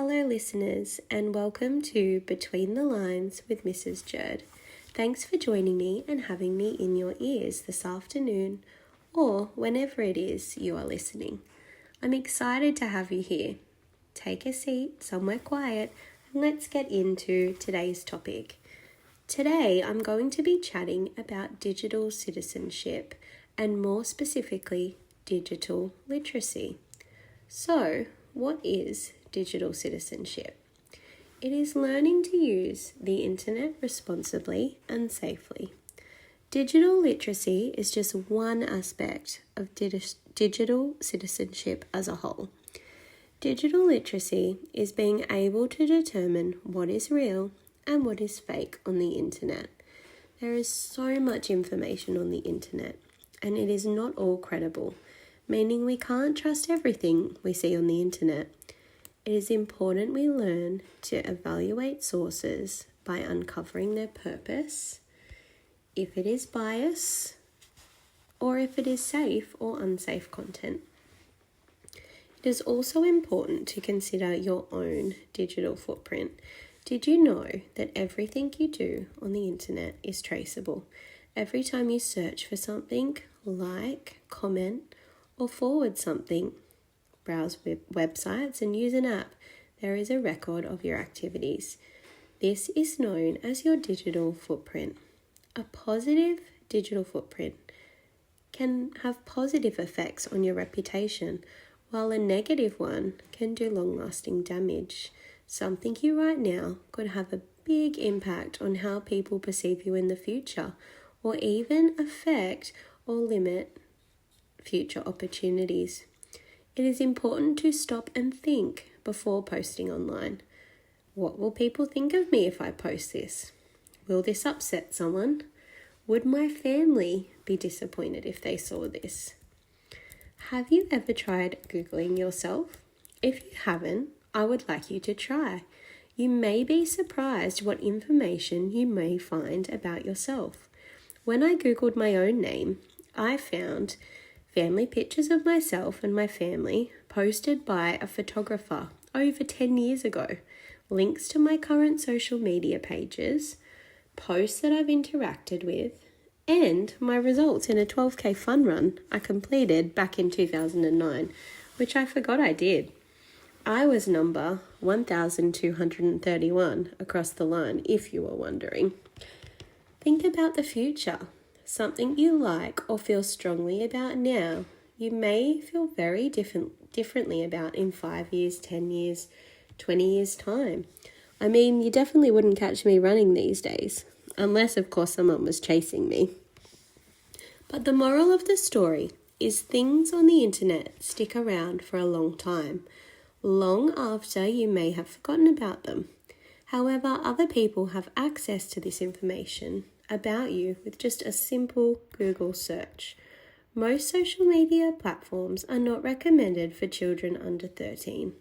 Hello listeners, and welcome to Between the Lines with Mrs Jurd. Thanks for joining me and having me in your ears this afternoon, or whenever it is you are listening. I'm excited to have you here. Take a seat somewhere quiet and let's get into today's topic. Today I'm going to be chatting about digital citizenship and more specifically digital literacy. So, what is digital citizenship? It is learning to use the internet responsibly and safely. Digital literacy is just one aspect of digital citizenship as a whole. Digital literacy is being able to determine what is real and what is fake on the internet. There is so much information on the internet, and it is not all credible, meaning we can't trust everything we see on the internet. It is important we learn to evaluate sources by uncovering their purpose, if it is bias, or if it is safe or unsafe content. It is also important to consider your own digital footprint. Did you know that everything you do on the internet is traceable? Every time you search for something, like, comment, or forward something, browse websites and use an app, there is a record of your activities. This is known as your digital footprint. A positive digital footprint can have positive effects on your reputation, while a negative one can do long-lasting damage. Something you write now could have a big impact on how people perceive you in the future, or even affect or limit future opportunities. It is important to stop and think before posting online. What will people think of me if I post this? Will this upset someone? Would my family be disappointed if they saw this? Have you ever tried Googling yourself? If you haven't, I would like you to try. You may be surprised what information you may find about yourself. When I Googled my own name, I found family pictures of myself and my family posted by a photographer over 10 years ago, links to my current social media pages, posts that I've interacted with, and my results in a 12K fun run I completed back in 2009, which I forgot I did. I was number 1,231 across the line, if you were wondering. Think about the future. Something you like or feel strongly about now, you may feel very differently about in 5 years, 10 years, 20 years' time. I mean, you definitely wouldn't catch me running these days, unless, of course, someone was chasing me. But the moral of the story is things on the internet stick around for a long time, long after you may have forgotten about them. However, other people have access to this information about you with just a simple Google search. Most social media platforms are not recommended for children under 13.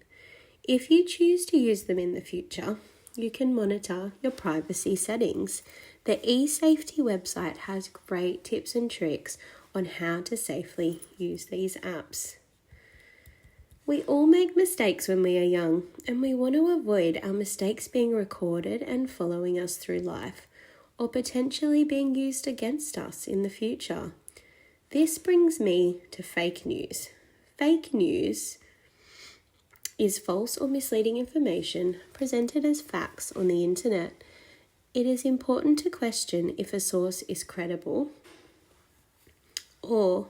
If you choose to use them in the future, you can monitor your privacy settings. The eSafety website has great tips and tricks on how to safely use these apps. We all make mistakes when we are young, and we want to avoid our mistakes being recorded and following us through life, or potentially being used against us in the future. This brings me to fake news. Fake news is false or misleading information presented as facts on the internet. It is important to question if a source is credible or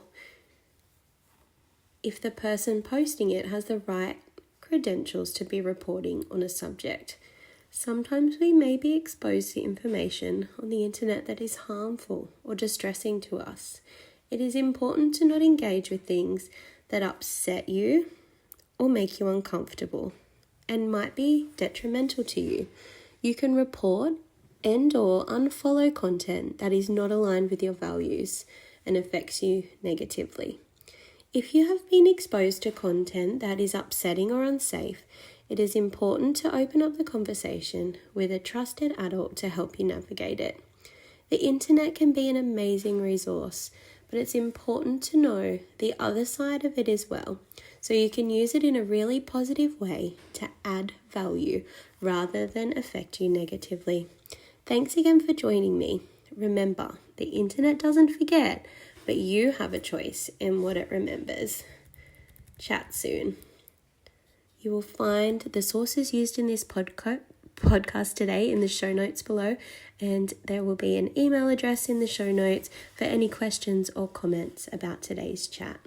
if the person posting it has the right credentials to be reporting on a subject. Sometimes we may be exposed to information on the internet that is harmful or distressing to us. It is important to not engage with things that upset you or make you uncomfortable and might be detrimental to you. You can report and/or unfollow content that is not aligned with your values and affects you negatively. If you have been exposed to content that is upsetting or unsafe, it is important to open up the conversation with a trusted adult to help you navigate it. The internet can be an amazing resource, but it's important to know the other side of it as well. so you can use it in a really positive way to add value rather than affect you negatively. Thanks again for joining me. Remember, the internet doesn't forget, but you have a choice in what it remembers. Chat soon. You will find the sources used in this podcast today in the show notes below, and there will be an email address in the show notes for any questions or comments about today's chat.